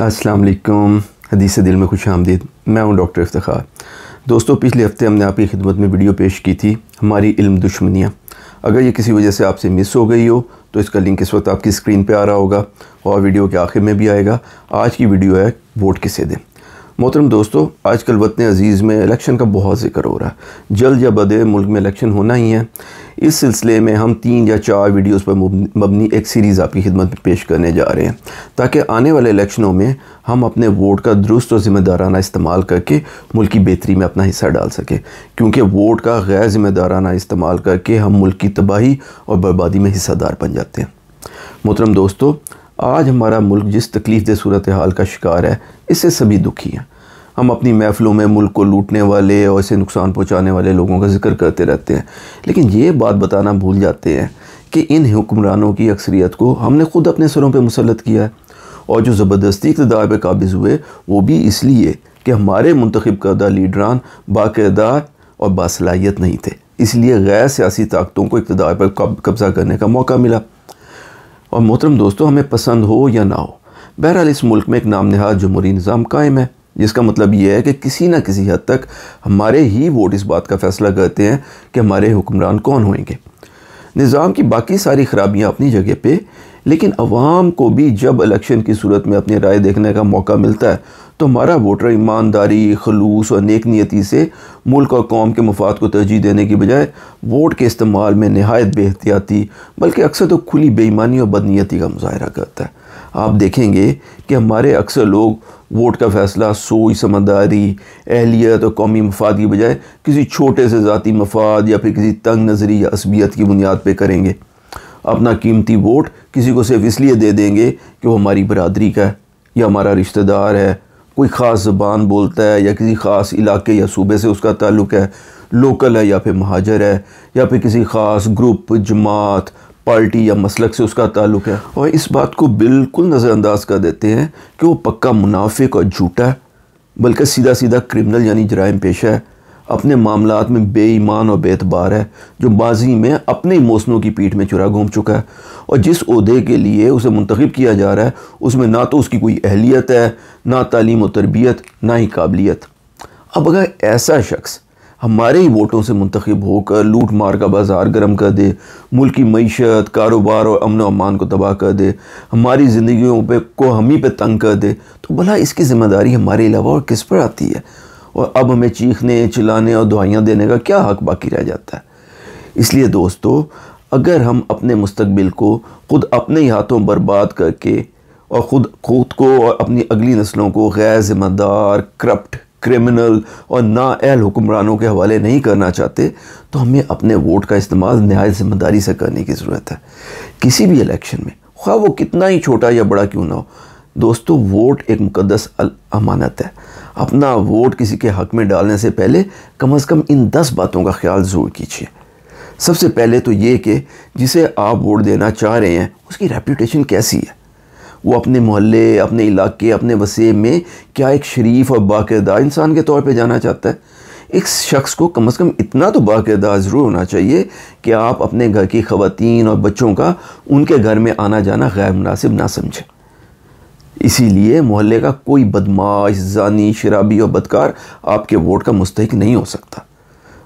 अस्सलाम वालेकुम। हदीस दिल में खुश आमदीद। मैं हूं डॉक्टर इफ्तिखार। दोस्तों, पिछले हफ्ते हमने आपकी खिदमत में वीडियो पेश की थी हमारी इल्म दुश्मनियाँ। अगर ये किसी वजह से आपसे मिस हो गई हो तो इसका लिंक इस वक्त आपकी स्क्रीन पे आ रहा होगा और वीडियो के आखिर में भी आएगा। आज की वीडियो है वोट किसे दें। मोहतरम दोस्तों, आजकल वतन अज़ीज़ में इलेक्शन का बहुत ज़िक्र हो रहा है। जल्द या बदे मुल्क में इलेक्शन होना ही है। इस सिलसिले में हम 3 या 4 वीडियोस पर मबनी एक सीरीज़ आपकी खिदमत में पेश करने जा रहे हैं ताकि आने वाले इलेक्शनों में हम अपने वोट का दुरुस्त और ज़िम्मेदाराना इस्तेमाल करके मुल्क की बेहतरी में अपना हिस्सा डाल सकें, क्योंकि वोट का गैर ज़िम्मेदाराना इस्तेमाल करके हम मुल्क की तबाही और बर्बादी में हिस्सेदार बन जाते हैं। मोहतरम दोस्तों, आज हमारा मुल्क जिस तकलीफ़ दे सूरत हाल का शिकार है, इससे सभी दुखी हैं। हम अपनी महफ़िलों में मुल्क को लूटने वाले और इसे नुकसान पहुंचाने वाले लोगों का जिक्र करते रहते हैं, लेकिन ये बात बताना भूल जाते हैं कि इन हुक्मरानों की अक्सरियत को हमने ख़ुद अपने सरों पे मुसल्लत किया है और जो ज़बरदस्ती इक़्तिदार पे काबिज़ हुए वो भी इसलिए कि हमारे मुंतखब करदा लीडरान बाक़ायदा और बासलाहियत नहीं थे, इसलिए गैर सियासी ताकतों को इक़्तिदार पर कब्ज़ा करने का मौका मिला। और मोहतरम दोस्तों, हमें पसंद हो या ना हो, बहरहाल इस मुल्क में एक नाम नहाद जमहूरी निज़ाम कायम है, जिसका मतलब ये है कि किसी न किसी हद तक हमारे ही वोट इस बात का फ़ैसला करते हैं कि हमारे हुक्मरान कौन होंगे। निज़ाम की बाकी सारी ख़राबियाँ अपनी जगह पे, लेकिन अवाम को भी जब इलेक्शन की सूरत में अपनी राय देखने का मौका मिलता है तो हमारा वोटर ईमानदारी, खलूस और नेक नियति से मुल्क और कौम के मफाद को तरजीह देने की बजाय वोट के इस्तेमाल में नहायत बेहतियाती, बल्कि अक्सर तो खुली बेईमानी और बदनीयती का मुजाहरा करता है। आप देखेंगे कि हमारे अक्सर लोग वोट का फ़ैसला सोच समझदारी, अहलियत और कौमी मफाद की बजाय किसी छोटे से ज़ाती मफाद या फिर किसी तंग नज़री या असबियत की बुनियाद पर करेंगे। अपना कीमती वोट किसी को सिर्फ इसलिए दे देंगे कि वो हमारी बरादरी का है या हमारा रिश्तेदार है, कोई ख़ास ज़बान बोलता है या किसी ख़ास इलाके या सूबे से उसका ताल्लुक़ है, लोकल है या फिर महाजर है, या फिर किसी ख़ास ग्रुप, जमात, पार्टी या मसलक से उसका ताल्लुक़ है। और इस बात को बिल्कुल नज़रअंदाज कर देते हैं कि वो पक्का मुनाफिक और झूठा है, बल्कि सीधा सीधा क्रिमिनल यानी जराइम पेशा है, अपने मामलात में बेईमान और बेतबार है, जो बाजी में अपने मौसनों की पीठ में चुरा घूम चुका है और जिस ओहदे के लिए उसे मुंतखब किया जा रहा है उसमें ना तो उसकी कोई अहलियत है, ना तालीम और तरबियत, ना ही काबिलियत। अब अगर ऐसा शख्स हमारे ही वोटों से मुंतखब होकर लूट मार का बाज़ार गर्म कर दे, मुल्क की मईशत, कारोबार और अमन व अमान को तबाह कर दे, हमारी ज़िंदगियों पे को हम ही पे तंग कर दे, तो भला इसकी ज़िम्मेदारी हमारे अलावा और किस पर आती है? और अब हमें चीखने, चिल्लाने और दुआइयाँ देने का क्या हक़ बाकी रह जाता है? इसलिए दोस्तों, अगर हम अपने मुस्तकबिल को ख़ुद अपने ही हाथों बर्बाद करके और ख़ुद को और अपनी अगली नस्लों को गैर ज़िम्मेदार, करप्ट, क्रिमिनल और नाअहल हुक्मरानों के हवाले नहीं करना चाहते तो हमें अपने वोट का इस्तेमाल नहायत ज़िम्मेदारी से करने की ज़रूरत है। किसी भी इलेक्शन में, ख्वाह वो कितना ही छोटा या बड़ा क्यों ना हो, दोस्तों, वोट एक मुकद्दस अमानत है। अपना वोट किसी के हक़ में डालने से पहले कम से कम इन 10 बातों का ख्याल ज़रूर कीजिए। सबसे पहले तो ये कि जिसे आप वोट देना चाह रहे हैं उसकी रेपुटेशन कैसी है, वो अपने मोहल्ले, अपने इलाके, अपने वसीम में क्या एक शरीफ और बाक़ायदा इंसान के तौर पे जाना चाहता है? एक शख्स को कम से कम इतना तो बाक़ायदा ज़रूर होना चाहिए कि आप अपने घर की ख़वातीन और बच्चों का उनके घर में आना जाना गैर मुनासिब ना समझें। इसीलिए मोहल्ले का कोई बदमाश, ज़ानी, शराबी और बदकार आपके वोट का मुस्तहिक नहीं हो सकता।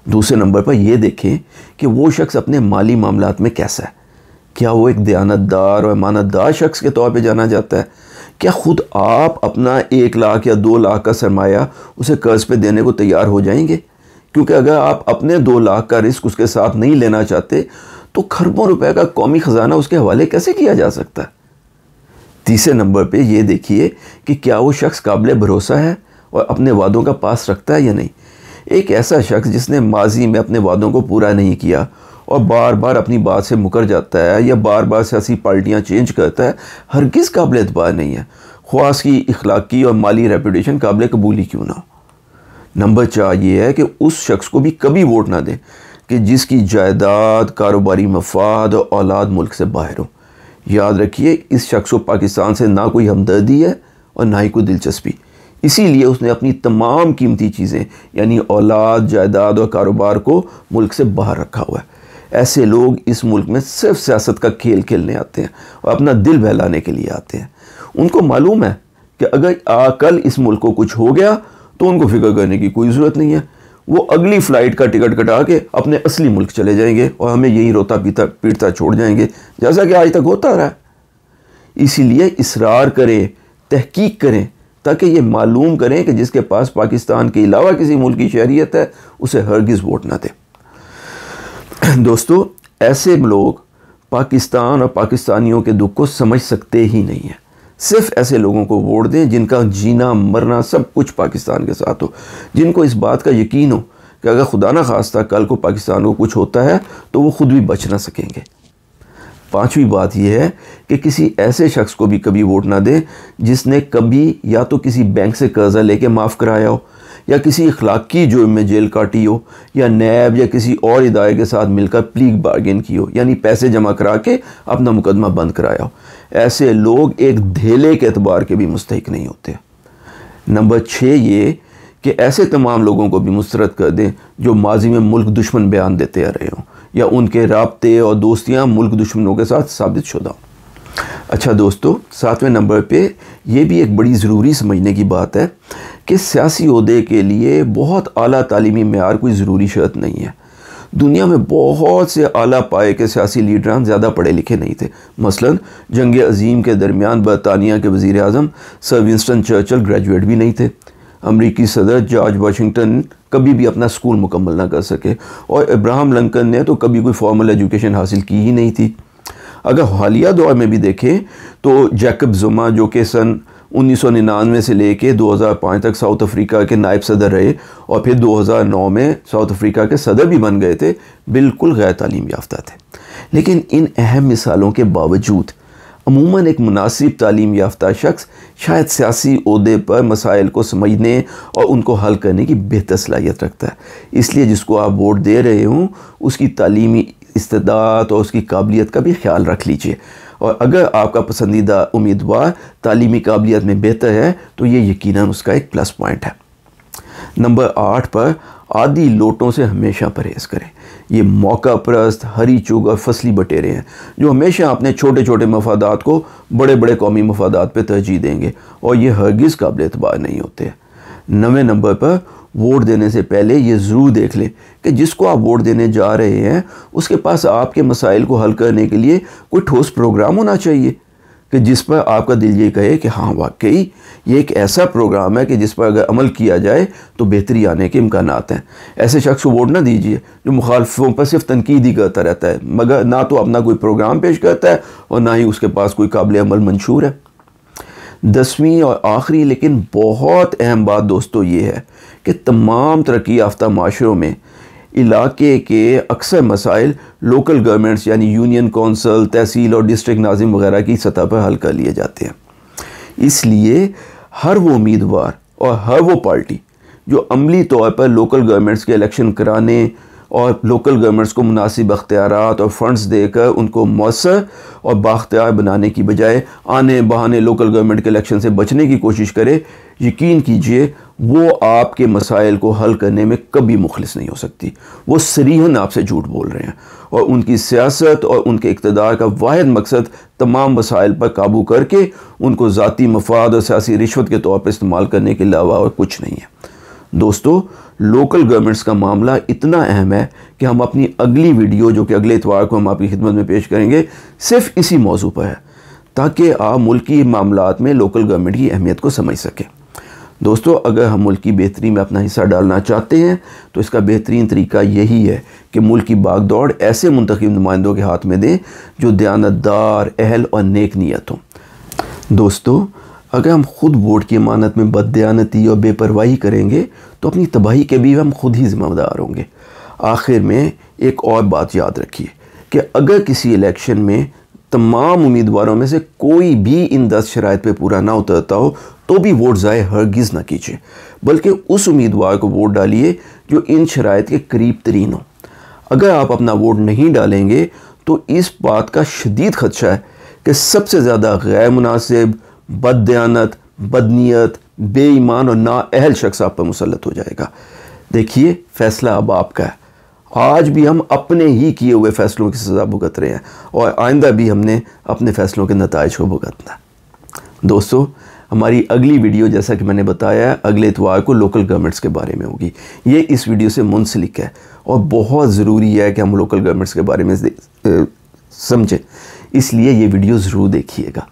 दूसरे नंबर पर यह देखें कि वो शख्स अपने माली मामलात में कैसा है। क्या वो एक दयानतदार और ईमानतदार शख्स के तौर पे जाना जाता है? क्या ख़ुद आप अपना 1 लाख या 2 लाख का सरमाया उसे कर्ज़ पे देने को तैयार हो जाएंगे? क्योंकि अगर आप अपने 2 लाख का रिस्क उसके साथ नहीं लेना चाहते तो खरबों रुपए का कौमी ख़जाना उसके हवाले कैसे किया जा सकता है? तीसरे नंबर पे ये देखिए कि क्या वो शख्स काबिल भरोसा है और अपने वादों का पास रखता है या नहीं। एक ऐसा शख्स जिसने माजी में अपने वादों को पूरा नहीं किया और बार बार अपनी बात से मुकर जाता है या बार बार सियासी पार्टियां चेंज करता है, हरगिज़ काबिल एतबार नहीं है, ख्वाह की इखलाकी और माली रेपुटेशन काबिल कबूली क्यों ना हो। नंबर 4 ये है कि उस शख्स को भी कभी वोट ना दें कि जिसकी जायदाद, कारोबारी मफाद और औलाद मुल्क से बाहर हो। याद रखिए, इस शख्स को पाकिस्तान से ना कोई हमदर्दी है और ना ही कोई दिलचस्पी, इसीलिए उसने अपनी तमाम कीमती चीज़ें यानी औलाद, जायदाद और कारोबार को मुल्क से बाहर रखा हुआ है। ऐसे लोग इस मुल्क में सिर्फ सियासत का खेल खेलने आते हैं और अपना दिल बहलाने के लिए आते हैं। उनको मालूम है कि अगर कल इस मुल्क को कुछ हो गया तो उनको फिक्र करने की कोई ज़रूरत नहीं है, वो अगली फ़्लाइट का टिकट कटा के अपने असली मुल्क चले जाएंगे और हमें यही रोता पीटता छोड़ जाएंगे, जैसा कि आज तक होता रहा है। इसीलिए इसरार करें, तहकीक करें, ताकि ये मालूम करें कि जिसके पास पाकिस्तान के अलावा किसी मुल्क की शहरियत है उसे हरगिज़ वोट ना दें। दोस्तों, ऐसे लोग पाकिस्तान और पाकिस्तानियों के दुख को समझ सकते ही नहीं हैं। सिर्फ ऐसे लोगों को वोट दें जिनका जीना मरना सब कुछ पाकिस्तान के साथ हो, जिनको इस बात का यकीन हो कि अगर खुदा ना खास्ता कल को पाकिस्तान को कुछ होता है तो वो खुद भी बच ना सकेंगे। पांचवी बात यह है कि किसी ऐसे शख्स को भी कभी वोट ना दें जिसने कभी या तो किसी बैंक से कर्जा लेके माफ़ कराया हो, या किसी अखलाकी जुर्म में जेल काटी हो, या नैब या किसी और इदारे के साथ मिलकर प्ली बार्गेन की हो, यानी पैसे जमा करा के अपना मुकदमा बंद कराया हो। ऐसे लोग एक धेले के एतबार के भी मुस्तहिक नहीं होते। नंबर 6 ये कि ऐसे तमाम लोगों को भी मुस्तरद कर दें जो माजी में मुल्क दुश्मन बयान देते आ रहे हों, या उनके राब्ते और दोस्तियाँ मुल्क दुश्मनों के साथ साबित शुदा हों। अच्छा दोस्तों, 7वें नंबर पे ये भी एक बड़ी ज़रूरी समझने की बात है कि सियासी ओहदे के लिए बहुत आला तालीमी मेयार कोई ज़रूरी शर्त नहीं है। दुनिया में बहुत से आला पाए के सियासी लीडरान ज़्यादा पढ़े लिखे नहीं थे। मसलन जंग अज़ीम के दरमियान बरतानिया के वज़ीर आज़म सर विंस्टन चर्चिल ग्रेजुएट भी नहीं थे। अमरीकी सदर जॉर्ज वाशिंगटन कभी भी अपना स्कूल मुकम्मल ना कर सके, और इब्राहिम लिंकन ने तो कभी कोई फॉर्मल एजुकेशन हासिल की ही नहीं थी। अगर हालिया दौर में भी देखें तो जैकब ज़ुमा, जो कि सन 1999 से लेके 2005 तक साउथ अफ्रीका के नायब सदर रहे और फिर 2009 में साउथ अफ्रीका के सदर भी बन गए थे, बिल्कुल गैर तालीम याफ्ता थे। लेकिन इन अहम मिसालों के बावजूद अमूमन एक मुनासिब तालीम याफ्ता शख्स शायद सियासी ओहदे पर मसाइल को समझने और उनको हल करने की बेहतर सलाहियत रखता है। इसलिए जिसको आप वोट दे रहे हों उसकी तालीमी इस्तेदाद और उसकी काबिलियत का भी ख्याल रख लीजिए, और अगर आपका पसंदीदा उम्मीदवार तालीमी काबिलियत में बेहतर है तो ये यकीनन उसका एक प्लस पॉइंट है। नंबर 8 पर आदि लोटों से हमेशा परहेज़ करें। ये मौका परस्त, हरी चुग और फसली बटेरे हैं जो हमेशा अपने छोटे छोटे मफादात को बड़े बड़े कौमी मफादात पर तरजीह देंगे, और ये हरगिज़ काबिल एतबार नहीं होते। 9वें नंबर पर वोट देने से पहले ये ज़रूर देख लें कि जिसको आप वोट देने जा रहे हैं उसके पास आपके मसाइल को हल करने के लिए कोई ठोस प्रोग्राम होना चाहिए कि जिस पर आपका दिल ये कहे कि हाँ वाकई ये एक ऐसा प्रोग्राम है कि जिस पर अगर अमल किया जाए तो बेहतरी आने के इम्कानात हैं। ऐसे शख्स को वोट ना दीजिए जो मुखालफों पर सिर्फ तनकीद ही करता रहता है, मगर ना तो अपना कोई प्रोग्राम पेश करता है और ना ही उसके पास कोई काबिल अमल मंशूर है। 10वीं और आखिरी लेकिन बहुत अहम बात दोस्तों ये है कि तमाम तरक्की याफ्ता माशरों में इलाके के अक्सर मसाइल लोकल गवर्नमेंट्स यानी यूनियन कौंसल, तहसील और डिस्ट्रिक्ट नाजिम वगैरह की सतह पर हल कर लिए जाते हैं। इसलिए हर वो उम्मीदवार और हर वो पार्टी जो अमली तौर पर लोकल गवर्नमेंट्स के इलेक्शन कराने और लोकल गवर्नमेंट्स को मुनासिब अख्तियारात और फंड्स देकर उनको मौसर और बाख्तियार बनाने की बजाय आने बहाने लोकल गवर्नमेंट के इलेक्शन से बचने की कोशिश करे, यकीन कीजिए वो आपके मसाइल को हल करने में कभी मुखलिस नहीं हो सकती। वो सरीहन आपसे झूठ बोल रहे हैं, और उनकी सियासत और उनके इक़्तिदार का वाहिद मकसद तमाम मसाइल पर काबू करके उनको ज़ाती मफाद और सियासी रिश्वत के तौर पर इस्तेमाल करने के अलावा और कुछ नहीं है। दोस्तों, लोकल गवर्नमेंट्स का मामला इतना अहम है कि हम अपनी अगली वीडियो, जो कि अगले इतवार को हम आपकी खिदमत में पेश करेंगे, सिर्फ इसी मौजू पर है, ताकि आप मुल्की मामलात में लोकल गवर्नमेंट की अहमियत को समझ सकें। दोस्तों, अगर हम मुल्क की बेहतरी में अपना हिस्सा डालना चाहते हैं तो इसका बेहतरीन तरीका यही है कि मुल्क की बागदौड़ ऐसे मुंतखब नुमाइंदों के हाथ में दें जो दयानतदार, अहल और नेक नीयत हों। दोस्तों, अगर हम खुद वोट की अमानत में बददयानती और बेपरवाही करेंगे तो अपनी तबाही के भी हम खुद ही ज़िम्मेदार होंगे। आखिर में एक और बात याद रखिए कि अगर किसी इलेक्शन में तमाम उम्मीदवारों में से कोई भी इन 10 शराइत पे पूरा ना उतरता हो तो भी वोट ज़ाय हरगिज़ ना कीजिए, बल्कि उस उम्मीदवार को वोट डालिए जो इन शराइत के करीब तरीन हो। अगर आप अपना वोट नहीं डालेंगे तो इस बात का शदीद खदशा है कि सबसे ज़्यादा गैर मुनासिब, बददयानत, बदनीयत, बेईमान और नाअहल शख्स आप पर मुसल्लत हो जाएगा। देखिए, फैसला अब आपका है। आज भी हम अपने ही किए हुए फ़ैसलों की सज़ा भुगत रहे हैं और आइंदा भी हमने अपने फ़ैसलों के नताइज को भुगतना है। दोस्तों, हमारी अगली वीडियो जैसा कि मैंने बताया है अगले इतवार को लोकल गवर्नमेंट्स के बारे में होगी। ये इस वीडियो से मुंसलिक है और बहुत ज़रूरी है कि हम लोकल गवर्नमेंट्स के बारे में समझें, इसलिए ये वीडियो ज़रूर देखिएगा।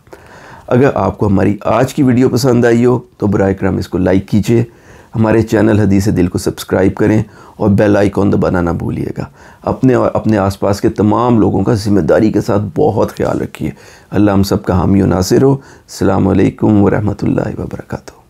अगर आपको हमारी आज की वीडियो पसंद आई हो तो बराए करम इसको लाइक कीजिए, हमारे चैनल हदीस दिल को सब्सक्राइब करें और बेल आइकॉन दबाना ना भूलिएगा। अपने और अपने आसपास के तमाम लोगों का ज़िम्मेदारी के साथ बहुत ख्याल रखिए। अल्लाह हम सब का हामी और नासिर हो। अस्सलामु अलैकुम व रहमतुल्लाहि व बरकातुहू।